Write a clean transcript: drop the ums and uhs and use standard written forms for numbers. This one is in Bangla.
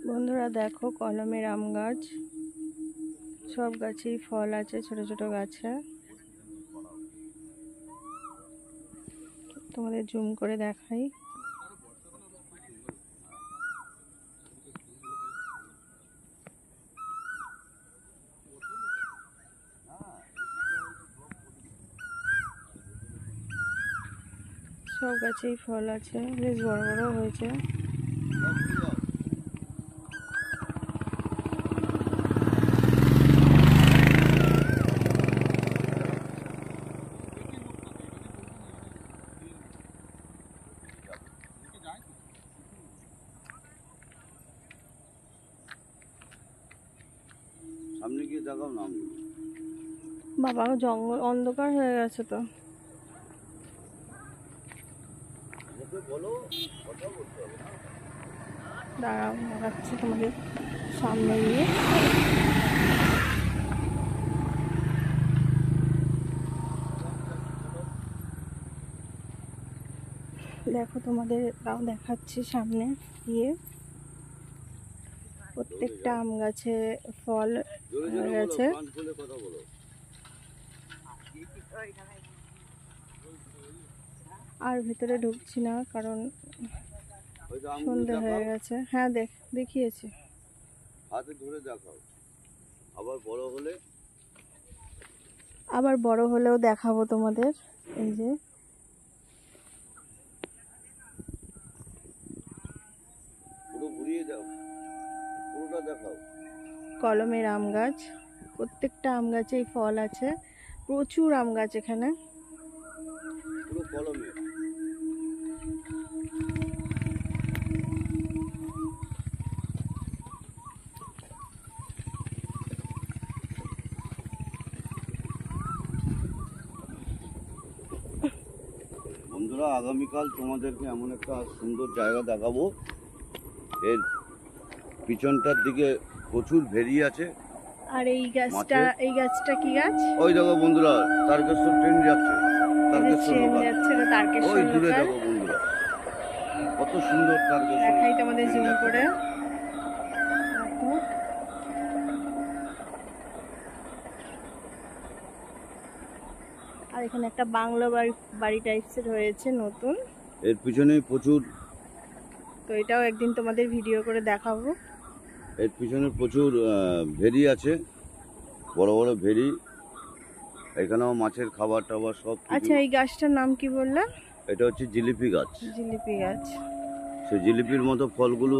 বন্ধুরা দেখো কলমের আম গাছ, সব গাছেই ফল আছে, ছোট ছোট গাছে। তোমাদের জুম করে দেখাই। সব গাছেই ফল আছে, বেশ বড় বড় হয়েছে। সামনে গিয়ে দেখাও না বাবা, জঙ্গল অন্ধকার হয়ে গেছে তো। দাঁড়াও, দেখাচ্ছি তোমাদের সামনে গিয়ে। দেখো তোমাদের তাও দেখাচ্ছি সামনে গিয়ে। প্রত্যেকটা আম গাছে ফল হয়ে গেছে। আর ভিতরে ঢুকছি না, কারণ সন্ধে হয়ে গেছে। হ্যাঁ, দেখিয়েছি। হাতে ধরে দেখাও, আবার বড় হলেও দেখাবো তোমাদের। এই যে পুরো ঘুরিয়ে দাও, পুরোটা দেখাও। কলমের আম গাছ, প্রত্যেকটা আম গাছেই ফল আছে। প্রচুর আম গাছ এখানে। পুরো কলমে। বন্ধুরা, আগামীকাল তোমাদেরকে এমন একটা সুন্দর জায়গা দেখাবো। এর পিছনটার দিকে প্রচুর ভেরি আছে। আর এই গাছটা কি গাছ? ওই দেখো বন্ধুরা, তারকেশ্বর ট্রেন যাচ্ছে। তারকেশ্বর ওই দূরে দেখো বন্ধুরা, কত সুন্দর তারকেশ্বর। দেখাই তোমাদের জুম করে। আর এখানে একটা বাংলো বাড়ি টাইপসের হয়েছে নতুন। এর পিছনে প্রচুর, তো এটাও একদিন তোমাদের ভিডিও করে দেখাবো। এর পিছনে প্রচুর ভেরি আছে, বড় বড় ভেরি। এখানেও মাছের খাবার টাবার সব। আচ্ছা, এই গাছটার নাম কি বললে? এটা হচ্ছে জিলিপি গাছ। জিলিপি গাছ। সেই জিলিপির মতো ফলগুলো